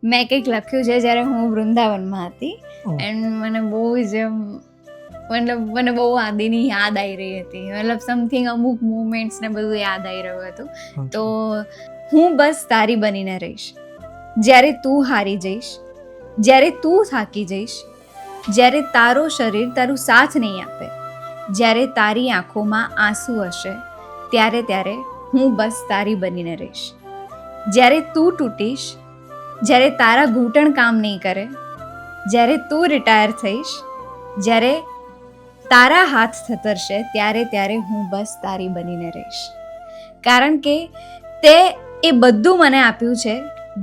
મેં કંઈક લખ્યું છે જ્યારે હું વૃંદાવનમાં હતી એન્ડ મને બહુ જ મને બહુ આદિની યાદ આવી રહી હતી, મતલબ સમથિંગ અમુક મુમેન્ટ્સ ને બધું યાદ આવી રહ્યું હતું. તો હું બસ તારી બનીને રહીશ જ્યારે તું હારી જઈશ, જ્યારે તું થાકી જઈશ, જ્યારે તારું શરીર તારું સાથ નહીં આપે, જ્યારે તારી આંખોમાં આંસુ હશે, ત્યારે હું બસ તારી બનીને રહીશ. જ્યારે તું તૂટીશ, જ્યારે તારા ઘૂંટણ કામ નહીં કરે, જ્યારે તું રિટાયર થઈશ, જ્યારે તારા હાથ થતરશે, ત્યારે હું બસ તારી બનીને રહીશ. કારણ કે તે એ બધું મને આપ્યું છે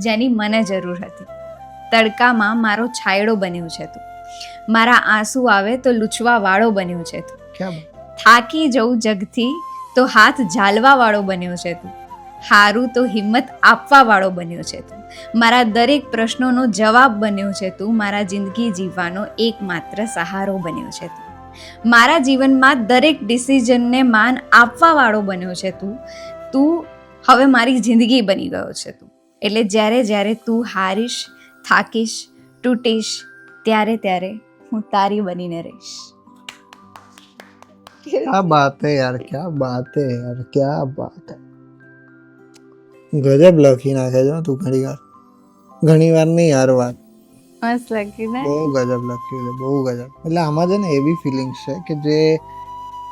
જેની મને જરૂર હતી. તડકામાં મારો છાંયડો બન્યું છે તું, મારા આંસુ આવે તો લૂછવા વાળો બન્યું છે તું, થાકી જવું જગથી તો હાથ ઝાલવા વાળો બન્યો છે તું, હારું તો હિંમત આપવા વાળો બન્યો છે તું, મારા દરેક પ્રશ્નોનો જવાબ બન્યો છે તું, મારા જિંદગી જીવવાનો એકમાત્ર સહારો બન્યો છે તું, મારા જીવનમાં દરેક ડિસિઝનને માન આપવા વાળો બન્યો છે તું. તું હવે મારી જિંદગી બની ગયો છે તું. એટલે જ્યારે તું હારીશ, થાકીશ, તૂટીશ, ત્યારે હું તારી બનીને રહીશ. क्या बात है यार, क्या बात है यार, क्या बात है. ગજબ લખી નાખે છે તું ઘણી વાર નહીં યાર વાત. મસ્ત લખી ને, બહુ ગજબ લખ્યું છે, બહુ ગજબ. એટલે આમાં છે ને એવી ફિલિંગ્સ છે કે જે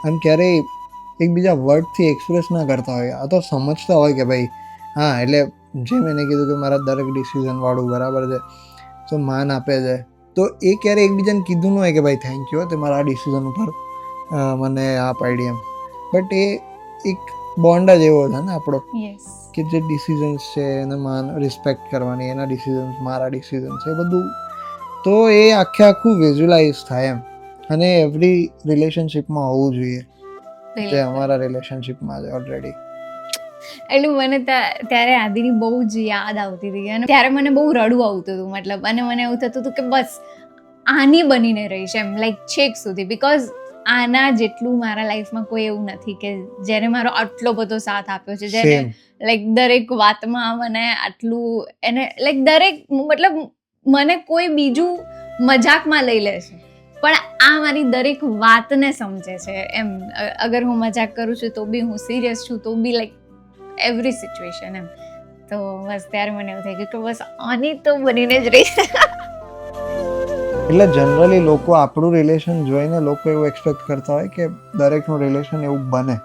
આમ ક્યારેય એકબીજા વર્ડથી એક્સપ્રેસ ના કરતા હોય. આ તો સમજતા હોય કે ભાઈ હા, એટલે જે મેં કીધું કે મારા દરેક ડિસિઝન વાળું બરાબર છે તો માન આપે છે, તો એ ક્યારે એકબીજાને કીધું ન હોય કે ભાઈ થેન્ક યુ તે મારા આ ડિસિઝન ઉપર મને આ પાડી એમ. બટ એ એક બોન્ડ જ એવો છે ને આપણો કે જે ડિસિઝન્સ છે એને માન રિસ્પેક્ટ કરવાની, એના ડિસિઝન્સ મારા ડિસિઝન્સ એ બધું, તો એ આખું વિઝ્યુલાઇઝ થાય એમ. અને એવરી રિલેશનશિપમાં હોવું જોઈએ, જે અમારા રિલેશનશિપમાં છે ઓલરેડી. એટલે મને ત્યારે આદિની બહુ જ યાદ આવતી હતી અને ત્યારે મને બહુ રડવું આવતું હતું, મતલબ. અને મને એવું થતું હતું કે બસ આની બનીને રહીશ એમ, લાઈક છેક સુધી. બિકોઝ આના જેટલું મારા લાઈફમાં કોઈ એવું નથી કે જેને મારો આટલો બધો સાથ આપ્યો છે, જેને લાઈક દરેક વાતમાં મને આટલું, એને લાઈક દરેક, મતલબ મને કોઈ બીજું મજાકમાં લઈ લે છે પણ આ મારી દરેક વાતને સમજે છે એમ. અગર હું મજાક કરું છું તો બી, હું સિરિયસ છું તો બી, લાઈક એવરી સિચ્યુએશન એમ. તો બસ ત્યારે મને એવું થઈ ગયું કે બસ આની તો બનીને જ રહી. એટલે જનરલી લોકો આપણું રિલેશન જોઈને લોકો એવું એક્સપેક્ટ કરતા હોય કે દરેકનું રિલેશન એવું બને.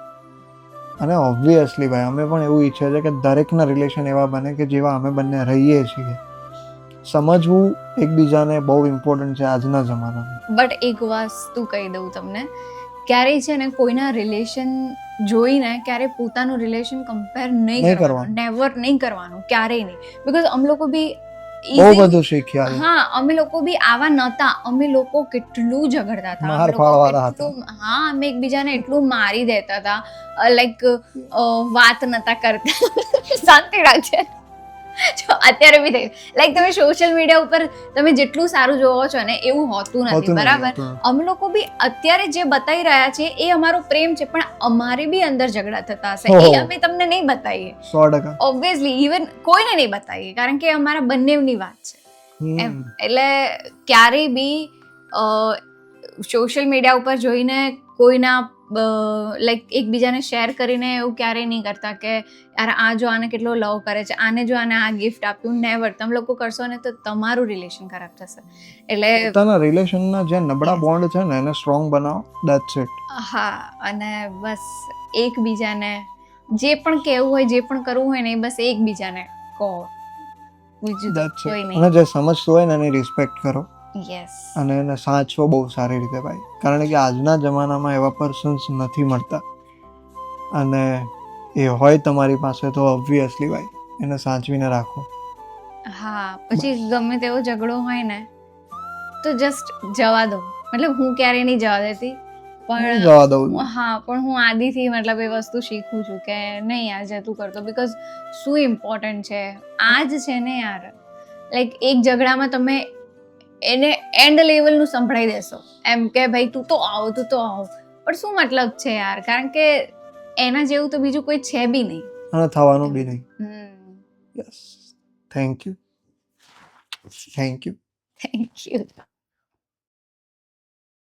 અને ઓબ્વિયસલી ભાઈ અમે પણ એવું ઈચ્છીએ છીએ કે દરેકના રિલેશન એવા બને કે જેવા અમે બંને રહીએ છીએ. સમજવું એકબીજાને બહુ ઇમ્પોર્ટન્ટ છે આજના જમાનામાં. બટ એક વસ્તુ કહી દઉં તમને, ક્યારેય છે ને કોઈના રિલેશન જોઈને ક્યારેય પોતાનું રિલેશન કમ્પેર નહીં કરવાનું, નેવર નહીં કરવાનું, ક્યારેય નહીં. બિકોઝ અમે લોકો બી બહુ બધું શીખ્યા. હા, અમે લોકો બી આવા નહોતા. અમે લોકો કેટલું ઝઘડતા હતા, હા, અમે એકબીજાને એટલું મારી દેતા હતા, લાઈક વાત નતા કરતા. શાંતિ રાખજે. અત્યારે બી થઈ, લાઈક તમે સોશિયલ મીડિયા ઉપર તમે જેટલું સારું જોવો છો ને એવું હોતું નથી, બરાબર. અમે લોકો બી અત્યારે જે બતાવી રહ્યા છે એ અમારો પ્રેમ છે, પણ અમારે બી અંદર ઝઘડા થતા હશે, એ અમે તમને નહીં બતાવીએ. 100% ઓબ્વિયસલી, ઇવન કોઈને નહીં બતાવીએ, કારણ કે અમારા બંનેની વાત છે એમ. એટલે ક્યારેય બી સોશિયલ મીડિયા ઉપર જોઈને કોઈના લાઈક એકબીજાને શેર કરીને એવું ક્યારેય નહીં કરતા કે યાર આ જો આને કેટલો લવ કરે છે, આને જો આને આ ગિફ્ટ આપ્યું. નેવર. તમે લોકો કરશો ને તો તમારું રિલેશન ખરાબ થશે. એટલે પોતાના રિલેશનના જે નબળા બોન્ડ છે ને એને સ્ટ્રોંગ બનાવો, દેટ્સ ઇટ. હા, અને બસ એકબીજાને જે પણ કહેવું હોય, જે પણ કરવું હોય ને એ બસ એકબીજાને કહો, બીજું કોઈ નહીં. અને જે સમજતું હોય ને એની રિસ્પેક્ટ કરો. યસ. અને એને સાચવો બહુ સારી રીતે ભાઈ, કારણ કે આજના જમાનામાં એવા પર્સન્સ નથી મળતા. અને એ હોય તમારી પાસે તો ઓબ્વિયસલી ભાઈ એને સાચવીને રાખો. હા, પછી ગમે તેવો ઝઘડો હોય ને તો જસ્ટ જવા દો. મતલબ હું ક્યારેય નહીં જવા દેતી, પણ જવા દઉં. હા, પણ હું આદિથી મતલબ એ વસ્તુ શીખું છું કે નહીં યાર જતું કરતો. બિકોઝ શું ઇમ્પોર્ટન્ટ છે આ જ છે ને યાર. લાઈક એક ઝઘડામાં તમે એને એન્ડ લેવલનું સંભળાઈ દેશો એમ કે ભાઈ તું તો આવો, પણ શું મતલબ છે યાર, કારણ કે એના જેવું તો બીજું કોઈ છે બી નહીં અને થવાનું બી નહીં. Hmm. Yes, thank you. Thank you. Thank you.